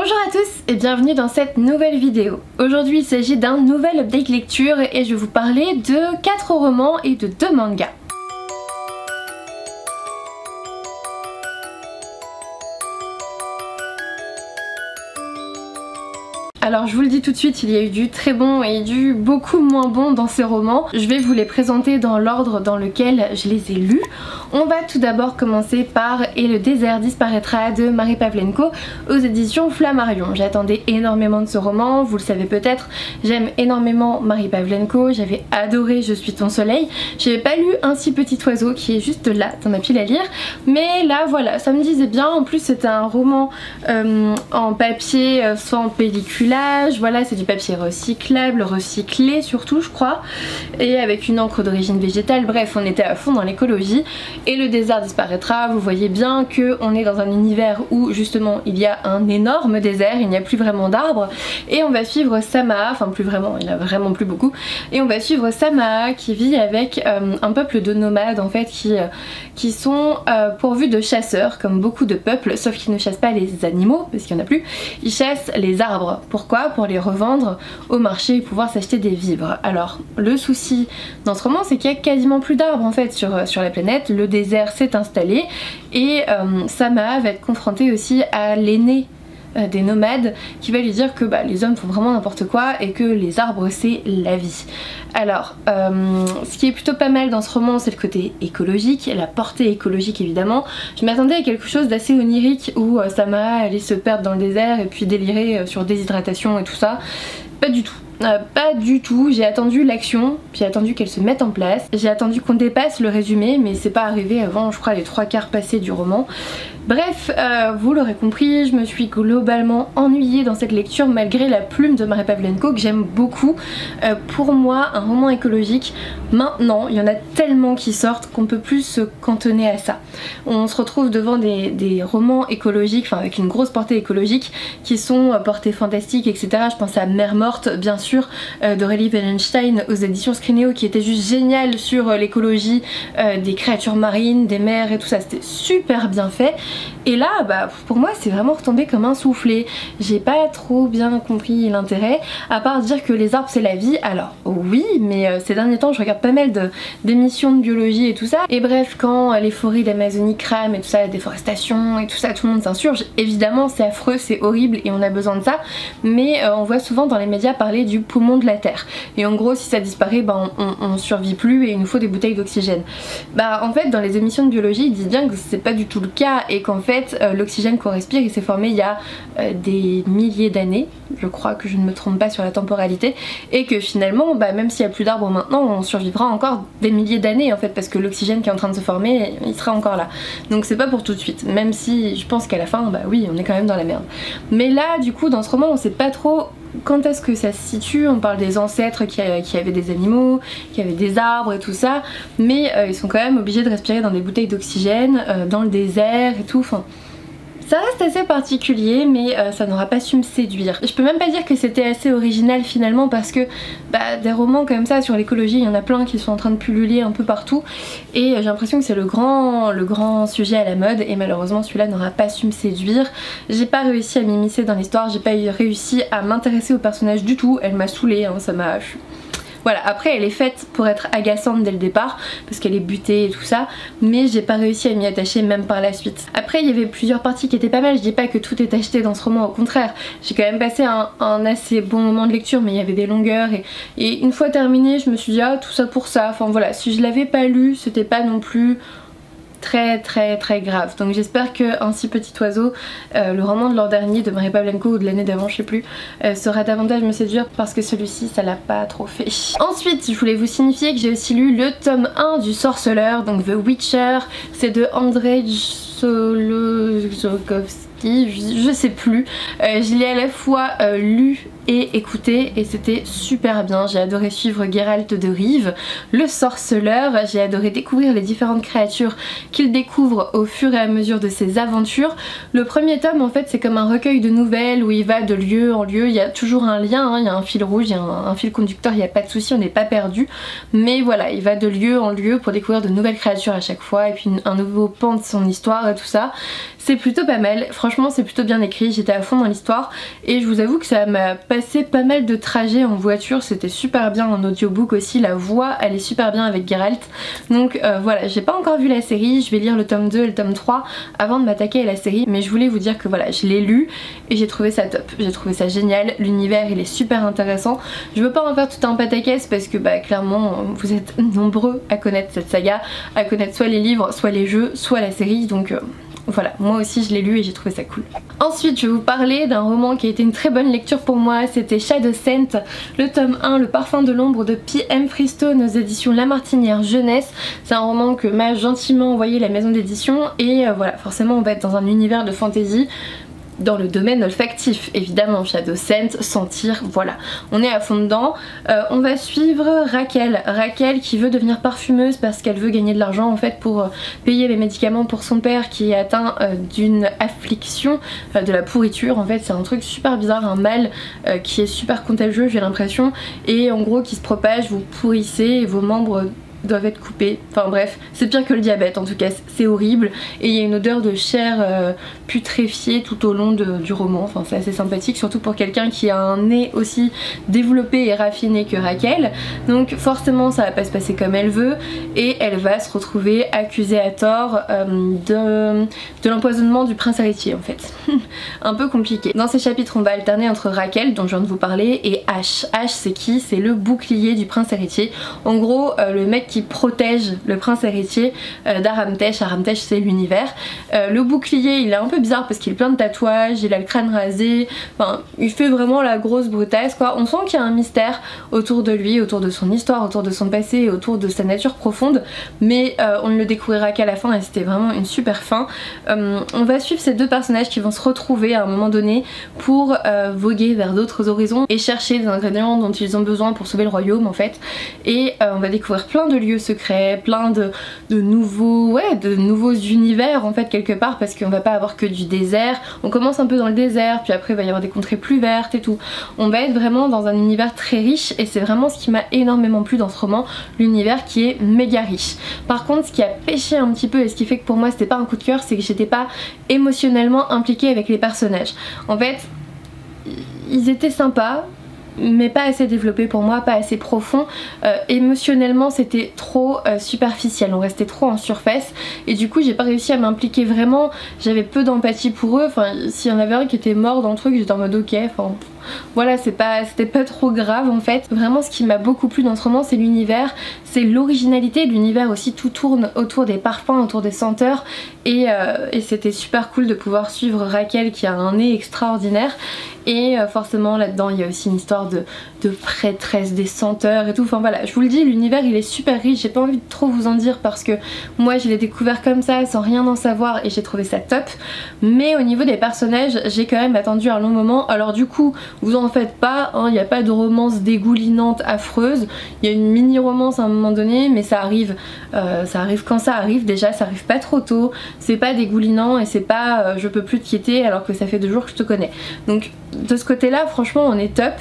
Bonjour à tous et bienvenue dans cette nouvelle vidéo. Aujourd'hui il s'agit d'un nouvel update lecture et je vais vous parler de 4 romans et de 2 mangas. Alors je vous le dis tout de suite, il y a eu du très bon et du beaucoup moins bon dans ces romans. Je vais vous les présenter dans l'ordre dans lequel je les ai lus. On va tout d'abord commencer par Et le désert disparaîtra de Marie Pavlenko aux éditions Flammarion. J'attendais énormément de ce roman, vous le savez peut-être, j'aime énormément Marie Pavlenko, j'avais adoré Je suis ton soleil. J'avais pas lu Un si petit oiseau qui est juste là dans ma pile à lire, mais là voilà, ça me disait bien. En plus c'était un roman en papier sans pellicule. Voilà, c'est du papier recyclable, recyclé surtout je crois, et avec une encre d'origine végétale. Bref, on était à fond dans l'écologie. Et le désert disparaîtra, vous voyez bien qu'on est dans un univers où justement il y a un énorme désert, il n'y a plus vraiment d'arbres, et on va suivre Samaa, enfin plus vraiment, il n'y en a vraiment plus beaucoup, et on va suivre Samaa qui vit avec un peuple de nomades en fait qui sont pourvus de chasseurs comme beaucoup de peuples, sauf qu'ils ne chassent pas les animaux parce qu'il n'y en a plus, ils chassent les arbres. Pourquoi? Pour les revendre au marché et pouvoir s'acheter des vivres. Alors le souci dans ce roman c'est qu'il y a quasiment plus d'arbres en fait sur la planète, le désert s'est installé et Samaa va être confrontée aussi à l'aîné des nomades qui va lui dire que les hommes font vraiment n'importe quoi et que les arbres c'est la vie. Alors ce qui est plutôt pas mal dans ce roman c'est le côté écologique, la portée écologique évidemment. Je m'attendais à quelque chose d'assez onirique où Samaa allait se perdre dans le désert et puis délirer sur déshydratation et tout ça. Pas du tout. Pas du tout, j'ai attendu l'action, j'ai attendu qu'elle se mette en place, j'ai attendu qu'on dépasse le résumé, mais c'est pas arrivé avant je crois les 3/4 passés du roman. Bref, vous l'aurez compris, je me suis globalement ennuyée dans cette lecture malgré la plume de Marie Pavlenko que j'aime beaucoup. Pour moi, un roman écologique, maintenant, il y en a tellement qui sortent qu'on peut plus se cantonner à ça. On se retrouve devant des romans écologiques, enfin avec une grosse portée écologique, qui sont portées fantastiques, etc. Je pense à Mère morte, bien sûr, d'Aurélie Wallenstein aux éditions Scrinéo, qui était juste génial sur l'écologie des créatures marines, des mers et tout ça, c'était super bien fait. Et là, pour moi c'est vraiment retombé comme un soufflé. J'ai pas trop bien compris l'intérêt, à part dire que les arbres c'est la vie. Alors oui, mais ces derniers temps je regarde pas mal d'émissions de biologie et tout ça. Et bref, quand les forêts d'Amazonie crament et tout ça, la déforestation et tout ça, tout le monde s'insurge. Évidemment c'est affreux, c'est horrible et on a besoin de ça. Mais on voit souvent dans les médias parler du poumon de la terre. Et en gros si ça disparaît, on survit plus et il nous faut des bouteilles d'oxygène. En fait dans les émissions de biologie ils disent bien que c'est pas du tout le cas et qu'en fait l'oxygène qu'on respire il s'est formé il y a des milliers d'années, je crois que je ne me trompe pas sur la temporalité, et que finalement même s'il n'y a plus d'arbres maintenant on survivra encore des milliers d'années en fait, parce que l'oxygène qui est en train de se former il sera encore là. Donc c'est pas pour tout de suite, même si je pense qu'à la fin oui on est quand même dans la merde. Mais là du coup dans ce roman on sait pas trop quand est-ce que ça se situe. On parle des ancêtres qui avaient des animaux, qui avaient des arbres et tout ça, mais ils sont quand même obligés de respirer dans des bouteilles d'oxygène, dans le désert et tout, enfin ça reste assez particulier, mais ça n'aura pas su me séduire. Je peux même pas dire que c'était assez original finalement, parce que des romans comme ça sur l'écologie il y en a plein qui sont en train de pulluler un peu partout et j'ai l'impression que c'est le grand sujet à la mode, et malheureusement celui-là n'aura pas su me séduire. J'ai pas réussi à m'immiscer dans l'histoire, j'ai pas réussi à m'intéresser au personnage du tout, elle m'a saoulée, hein, ça m'a... Voilà, après elle est faite pour être agaçante dès le départ parce qu'elle est butée et tout ça, mais j'ai pas réussi à m'y attacher même par la suite. Après il y avait plusieurs parties qui étaient pas mal, je dis pas que tout est acheté dans ce roman, au contraire, j'ai quand même passé un assez bon moment de lecture, mais il y avait des longueurs et une fois terminé je me suis dit tout ça pour ça, enfin voilà, si je l'avais pas lu c'était pas non plus très grave. Donc j'espère que Un si petit oiseau, le roman de l'an dernier de Marie Pavlenko ou de l'année d'avant je sais plus, saura davantage me séduire, parce que celui-ci ça l'a pas trop fait. Ensuite je voulais vous signifier que j'ai aussi lu le tome 1 du Sorceleur, donc The Witcher, c'est de Andrzej Solozkowski, je sais plus. Je l'ai à la fois lu et écouter et c'était super bien. J'ai adoré suivre Geralt de Rive, le sorceleur, j'ai adoré découvrir les différentes créatures qu'il découvre au fur et à mesure de ses aventures. Le premier tome en fait c'est comme un recueil de nouvelles où il va de lieu en lieu, il y a toujours un lien, hein, il y a un fil rouge, il y a un fil conducteur, il n'y a pas de souci, on n'est pas perdu, mais voilà, il va de lieu en lieu pour découvrir de nouvelles créatures à chaque fois et puis un nouveau pan de son histoire et tout ça. C'est plutôt pas mal, franchement c'est plutôt bien écrit, j'étais à fond dans l'histoire et je vous avoue que ça m'a passé pas mal de trajets en voiture, c'était super bien en audiobook aussi, la voix elle est super bien avec Geralt. Donc voilà, j'ai pas encore vu la série, je vais lire le tome 2 et le tome 3 avant de m'attaquer à la série, mais je voulais vous dire que voilà, je l'ai lu et j'ai trouvé ça top, j'ai trouvé ça génial, l'univers il est super intéressant. Je veux pas en faire tout un pataquès parce que bah clairement vous êtes nombreux à connaître cette saga, à connaître soit les livres, soit les jeux, soit la série, donc voilà, moi aussi je l'ai lu et j'ai trouvé ça cool. Ensuite je vais vous parler d'un roman qui a été une très bonne lecture pour moi, c'était Shadow Scent, le tome 1, Le Parfum de l'Ombre de P.M. Freestone aux éditions La Martinière Jeunesse. C'est un roman que m'a gentiment envoyé la maison d'édition et voilà, forcément on va être dans un univers de fantasy dans le domaine olfactif, évidemment, Shadow Scent, sentir, voilà, on est à fond dedans. On va suivre Raquel qui veut devenir parfumeuse parce qu'elle veut gagner de l'argent en fait pour payer les médicaments pour son père qui est atteint d'une affliction, de la pourriture en fait, c'est un truc super bizarre, un mal qui est super contagieux j'ai l'impression, et en gros qui se propage, vous pourrissez et vos membres doivent être coupés, enfin bref, c'est pire que le diabète en tout cas, c'est horrible et il y a une odeur de chair putréfiée tout au long du roman, enfin c'est assez sympathique, surtout pour quelqu'un qui a un nez aussi développé et raffiné que Raquel, donc forcément ça va pas se passer comme elle veut et elle va se retrouver accusée à tort de l'empoisonnement du prince héritier en fait. Un peu compliqué. Dans ces chapitres on va alterner entre Raquel dont je viens de vous parler et Ash. Ash c'est qui? C'est le bouclier du prince héritier, en gros le mec qui protège le prince héritier d'Aramtesh. Aramtesh c'est l'univers. Le bouclier il est un peu bizarre parce qu'il est plein de tatouages, il a le crâne rasé, enfin il fait vraiment la grosse brutasse quoi. On sent qu'il y a un mystère autour de lui, autour de son histoire, autour de son passé et autour de sa nature profonde, mais on ne le découvrira qu'à la fin et c'était vraiment une super fin. On va suivre ces deux personnages qui vont se retrouver à un moment donné pour voguer vers d'autres horizons et chercher des ingrédients dont ils ont besoin pour sauver le royaume en fait, et on va découvrir plein de lieux secrets, plein de nouveaux univers en fait quelque part, parce qu'on va pas avoir que du désert, on commence un peu dans le désert puis après il va y avoir des contrées plus vertes et tout, on va être vraiment dans un univers très riche et c'est vraiment ce qui m'a énormément plu dans ce roman, l'univers qui est méga riche. Par contre ce qui a pêché un petit peu et ce qui fait que pour moi c'était pas un coup de cœur, c'est que j'étais pas émotionnellement impliquée avec les personnages. En fait ils étaient sympas mais pas assez développé pour moi, pas assez profond, émotionnellement c'était trop superficiel, on restait trop en surface et du coup j'ai pas réussi à m'impliquer vraiment, j'avais peu d'empathie pour eux, enfin s'il y en avait un qui était mort dans le truc j'étais en mode ok, enfin voilà, c'était pas trop grave en fait. Vraiment ce qui m'a beaucoup plu dans ce roman c'est l'univers, c'est l'originalité de l'univers aussi, tout tourne autour des parfums, autour des senteurs et c'était super cool de pouvoir suivre Raquel qui a un nez extraordinaire et forcément là-dedans il y a aussi une histoire de prêtresse des senteurs et tout, enfin voilà, je vous le dis, l'univers il est super riche, j'ai pas envie de trop vous en dire parce que moi je l'ai découvert comme ça sans rien en savoir et j'ai trouvé ça top, mais au niveau des personnages j'ai quand même attendu un long moment. Alors du coup vous en faites pas, il n'y a pas de romance dégoulinante affreuse, il y a une mini romance à un moment donné mais ça arrive quand ça arrive, déjà ça arrive pas trop tôt, c'est pas dégoulinant et c'est pas je peux plus te quitter alors que ça fait 2 jours que je te connais, donc de ce côté là franchement on est top.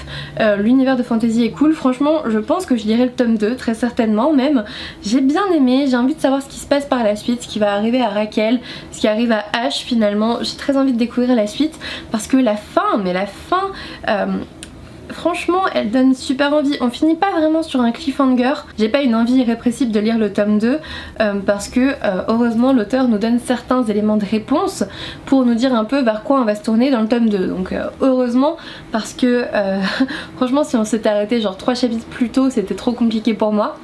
L'univers de fantasy est cool, franchement je pense que je lirai le tome 2 très certainement même, j'ai bien aimé, j'ai envie de savoir ce qui se passe par la suite, ce qui va arriver à Raquel, ce qui arrive à Ash finalement, j'ai très envie de découvrir la suite parce que la fin, mais la fin franchement elle donne super envie. On finit pas vraiment sur un cliffhanger, j'ai pas une envie irrépressible de lire le tome 2 parce que heureusement l'auteur nous donne certains éléments de réponse pour nous dire un peu vers quoi on va se tourner dans le tome 2, donc heureusement parce que franchement si on s'était arrêté genre 3 chapitres plus tôt c'était trop compliqué pour moi.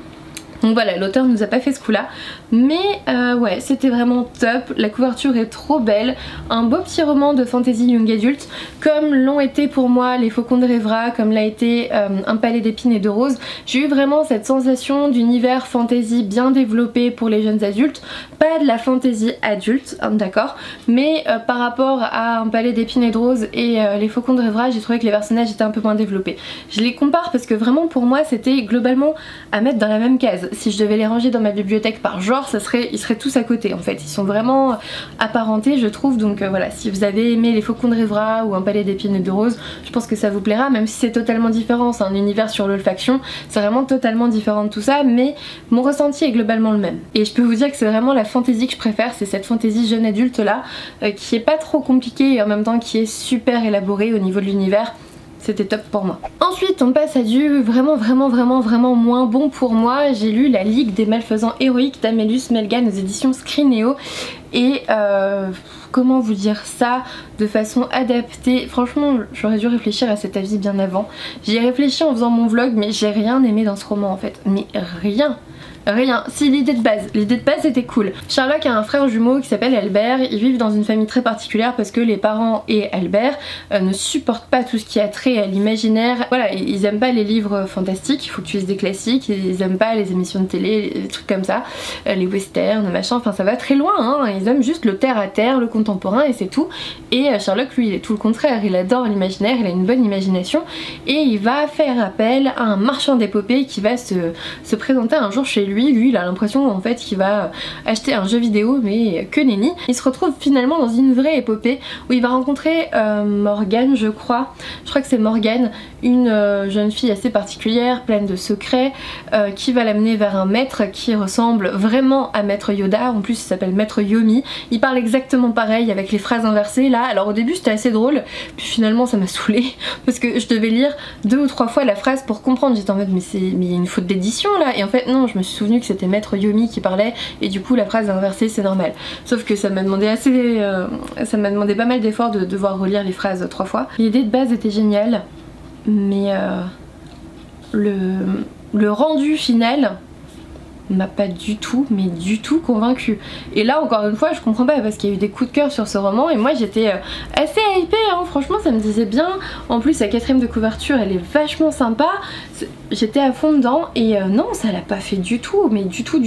Donc voilà, l'auteur nous a pas fait ce coup là, mais ouais, c'était vraiment top, la couverture est trop belle, un beau petit roman de fantasy young adulte, comme l'ont été pour moi Les Faucons de Rêvera, comme l'a été Un palais d'épines et de roses. J'ai eu vraiment cette sensation d'univers fantasy bien développé pour les jeunes adultes, pas de la fantasy adulte, hein, d'accord, mais par rapport à Un palais d'épines et de roses et Les Faucons de Rêvera, j'ai trouvé que les personnages étaient un peu moins développés. Je les compare parce que vraiment pour moi c'était globalement à mettre dans la même case. Si je devais les ranger dans ma bibliothèque par genre, ils seraient tous à côté en fait. Ils sont vraiment apparentés je trouve, donc voilà, si vous avez aimé Les Faucons de Rêvera ou Un palais d'épines et de roses, je pense que ça vous plaira, même si c'est totalement différent, c'est un univers sur l'olfaction, c'est vraiment totalement différent de tout ça, mais mon ressenti est globalement le même. Et je peux vous dire que c'est vraiment la fantaisie que je préfère, c'est cette fantaisie jeune adulte là, qui est pas trop compliquée et en même temps qui est super élaborée au niveau de l'univers. C'était top pour moi. Ensuite on passe à du vraiment moins bon pour moi. J'ai lu La Ligue des Malfaisants Héroïques d'Amelius Melgan aux éditions Scrinéo et comment vous dire ça de façon adaptée. Franchement j'aurais dû réfléchir à cet avis bien avant. J'y ai réfléchi en faisant mon vlog, mais j'ai rien aimé dans ce roman en fait, mais rien. Si, l'idée de base était cool. Sherlock a un frère jumeau qui s'appelle Albert, ils vivent dans une famille très particulière parce que les parents et Albert ne supportent pas tout ce qui a trait à l'imaginaire. Voilà, ils aiment pas les livres fantastiques, il faut que tu lises des classiques, ils aiment pas les émissions de télé, les trucs comme ça, les westerns, machin, enfin ça va très loin, hein. Ils aiment juste le terre à terre, le contemporain et c'est tout. Et Sherlock lui il est tout le contraire, il adore l'imaginaire, il a une bonne imagination et il va faire appel à un marchand d'épopées qui va se présenter un jour chez lui. Lui il a l'impression en fait qu'il va acheter un jeu vidéo, mais que nenni. Il se retrouve finalement dans une vraie épopée où il va rencontrer Morgane, je crois que c'est Morgane, une jeune fille assez particulière, pleine de secrets, qui va l'amener vers un maître qui ressemble vraiment à Maître Yoda. En plus il s'appelle Maître Yomi, il parle exactement pareil avec les phrases inversées là. Alors au début c'était assez drôle, puis finalement ça m'a saoulée parce que je devais lire 2 ou 3 fois la phrase pour comprendre. J'étais en mode mais il y a une faute d'édition là, et en fait non, je me suis souvenu que c'était Maître Yomi qui parlait et du coup la phrase inversée c'est normal. Sauf que ça m'a demandé pas mal d'efforts de devoir relire les phrases 3 fois. L'idée de base était géniale, mais le rendu final m'a pas du tout, mais du tout convaincue. Et là encore une fois je comprends pas parce qu'il y a eu des coups de cœur sur ce roman et moi j'étais assez hypée, hein. Franchement ça me disait bien. En plus la 4ème de couverture elle est vachement sympa, j'étais à fond dedans et non ça l'a pas fait du tout, mais du tout.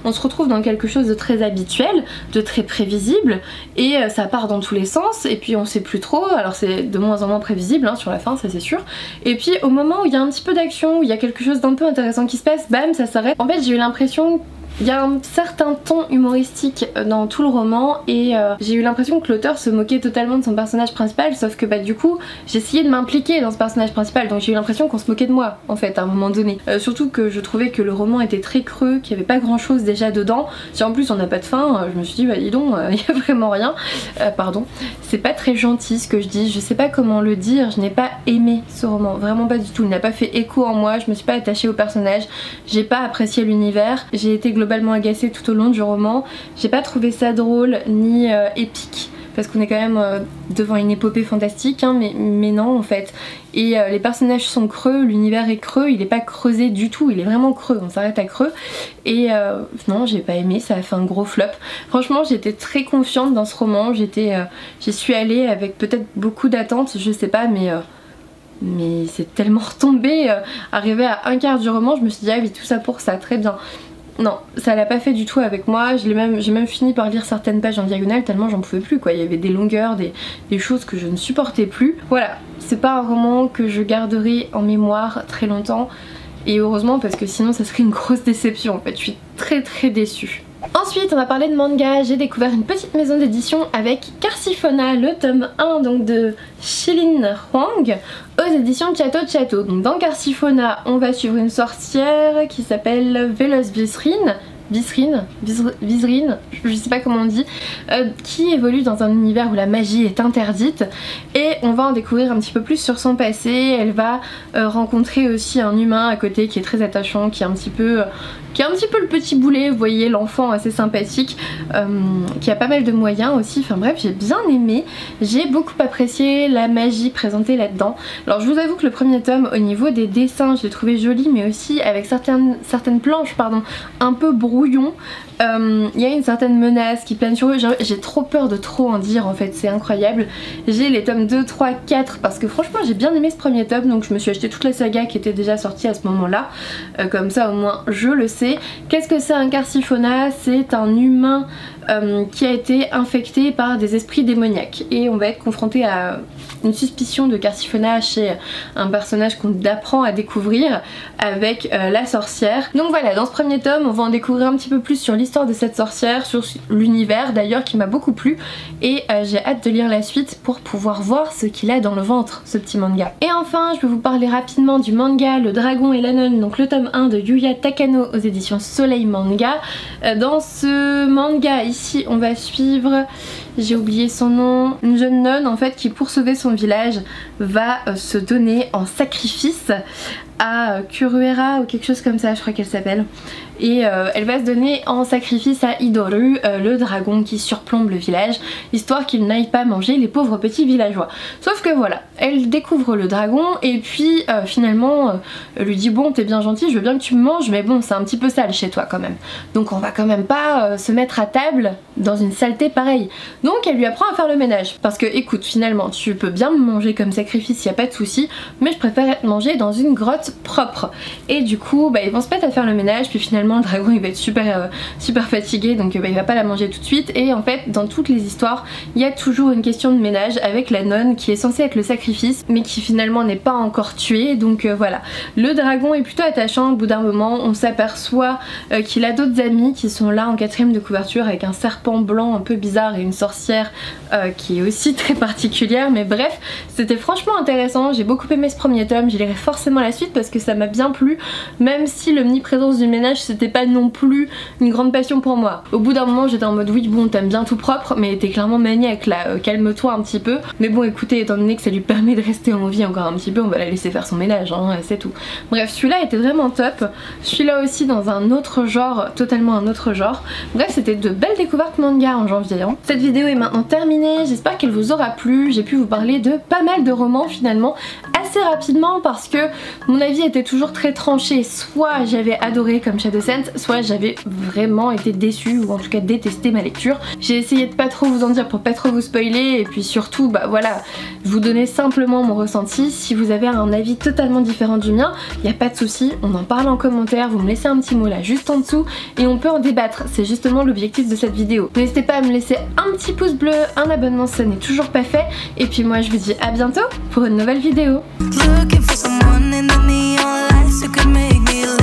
On se retrouve dans quelque chose de très habituel, de très prévisible et ça part dans tous les sens et puis on sait plus trop, alors c'est de moins en moins prévisible hein, sur la fin ça c'est sûr. Et puis au moment où il y a un petit peu d'action, où il y a quelque chose d'un peu intéressant qui se passe, bam ça s'arrête. En fait j'ai eu l'impression il y a un certain ton humoristique dans tout le roman et j'ai eu l'impression que l'auteur se moquait totalement de son personnage principal, sauf que bah du coup j'ai essayé de m'impliquer dans ce personnage principal, donc j'ai eu l'impression qu'on se moquait de moi en fait à un moment donné. Surtout que je trouvais que le roman était très creux, qu'il n'y avait pas grand chose déjà dedans. Si en plus on n'a pas de fin, je me suis dit bah dis donc, il n'y a vraiment rien. Pardon, c'est pas très gentil ce que je dis, je sais pas comment le dire, je n'ai pas aimé ce roman, vraiment pas du tout. Il n'a pas fait écho en moi, je me suis pas attachée au personnage, j'ai pas apprécié l'univers, j'ai été globalement agacée tout au long du roman. J'ai pas trouvé ça drôle ni épique parce qu'on est quand même devant une épopée fantastique hein, mais non en fait. Et les personnages sont creux, l'univers est creux, il est pas creusé du tout, il est vraiment creux, on s'arrête à creux. Et non j'ai pas aimé, ça a fait un gros flop. Franchement j'étais très confiante dans ce roman, j'y suis allée avec peut-être beaucoup d'attentes, je sais pas, mais c'est tellement retombé. Arrivé à un quart du roman je me suis dit ah oui tout ça pour ça, très bien. Non, ça l'a pas fait du tout avec moi, j'ai même fini par lire certaines pages en diagonale tellement j'en pouvais plus quoi, il y avait des longueurs, des choses que je ne supportais plus. Voilà, c'est pas un roman que je garderai en mémoire très longtemps et heureusement parce que sinon ça serait une grosse déception en fait, je suis très déçue. Ensuite on va parler de manga, j'ai découvert une petite maison d'édition avec Carciphona, le tome 1 donc de Shilin Huang aux éditions Château. Donc dans Carciphona on va suivre une sorcière qui s'appelle Veloz Visrine, je sais pas comment on dit, qui évolue dans un univers où la magie est interdite et on va en découvrir un petit peu plus sur son passé. Elle va rencontrer aussi un humain à côté qui est très attachant, qui est un petit peu qui est un petit peu le petit boulet, vous voyez l'enfant assez sympathique, qui a pas mal de moyens aussi, enfin bref j'ai bien aimé, j'ai beaucoup apprécié la magie présentée là-dedans. Alors je vous avoue que le premier tome au niveau des dessins je l'ai trouvé joli, mais aussi avec certaines planches pardon, un peu brouillon. Il y a une certaine menace qui plane sur eux, j'ai trop peur de trop en dire en fait, c'est incroyable. J'ai les tomes 2, 3, 4 parce que franchement j'ai bien aimé ce premier tome, donc je me suis acheté toute la saga qui était déjà sortie à ce moment là, comme ça au moins je le sais. Qu'est-ce que c'est un Carciphona? C'est un humain qui a été infecté par des esprits démoniaques et on va être confronté à une suspicion de Carciphona chez un personnage qu'on apprend à découvrir avec la sorcière. Donc voilà, dans ce premier tome on va en découvrir un petit peu plus sur l'histoire de cette sorcière, sur l'univers d'ailleurs qui m'a beaucoup plu, et j'ai hâte de lire la suite pour pouvoir voir ce qu'il a dans le ventre, ce petit manga. Et enfin je vais vous parler rapidement du manga Le Dragon et la Nonne, donc le tome 1 de Yuya Takano aux éditions Soleil Manga. Dans ce manga ici on va suivre, j'ai oublié son nom, une jeune nonne en fait qui pour sauver son village va se donner en sacrifice à Kuruera ou quelque chose comme ça je crois qu'elle s'appelle, et elle va se donner en sacrifice à Idoru, le dragon qui surplombe le village, histoire qu'il n'aille pas manger les pauvres petits villageois. Sauf que voilà, elle découvre le dragon et puis finalement elle lui dit bon t'es bien gentil, je veux bien que tu me manges, mais bon c'est un petit peu sale chez toi quand même, donc on va quand même pas se mettre à table dans une saleté pareille. Donc elle lui apprend à faire le ménage, parce que écoute finalement tu peux bien me manger comme sacrifice, y a pas de souci, mais je préfère être mangé dans une grotte propre. Et du coup bah, ils vont se mettre à faire le ménage, puis finalement le dragon il va être super fatigué, donc bah, il va pas la manger tout de suite. Et en fait dans toutes les histoires il y a toujours une question de ménage avec la nonne qui est censée être le sacrifice mais qui finalement n'est pas encore tuée. Donc voilà, le dragon est plutôt attachant. Au bout d'un moment on s'aperçoit qu'il a d'autres amis qui sont là en 4ème de couverture avec un serpent blanc un peu bizarre et une sorcière qui est aussi très particulière, mais bref c'était franchement intéressant, j'ai beaucoup aimé ce premier tome, je lirai forcément la suite parce que ça m'a bien plu, même si l'omniprésence du ménage c'était pas non plus une grande passion pour moi. Au bout d'un moment j'étais en mode oui bon t'aimes bien tout propre mais t'es clairement maniaque là, calme-toi un petit peu, mais bon écoutez étant donné que ça lui permet de rester en vie encore un petit peu on va la laisser faire son ménage hein, c'est tout. Bref celui-là était vraiment top, celui-là aussi dans un autre genre, totalement un autre genre. Bref c'était de belles découvertes manga en janvier hein. Cette vidéo est maintenant terminée, j'espère qu'elle vous aura plu, j'ai pu vous parler de pas mal de romans finalement assez rapidement parce que mon avis était toujours très tranché, soit j'avais adoré comme Shadowsent, soit j'avais vraiment été déçue ou en tout cas détesté ma lecture. J'ai essayé de pas trop vous en dire pour pas trop vous spoiler et puis surtout bah voilà, vous donner simplement mon ressenti. Si vous avez un avis totalement différent du mien, y a pas de souci, on en parle en commentaire, vous me laissez un petit mot là juste en dessous et on peut en débattre, c'est justement l'objectif de cette vidéo. N'hésitez pas à me laisser un petit pouce bleu, un abonnement si ça n'est toujours pas fait, et puis moi je vous dis à bientôt pour une nouvelle vidéo. Looking for someone in the neon lights who could make me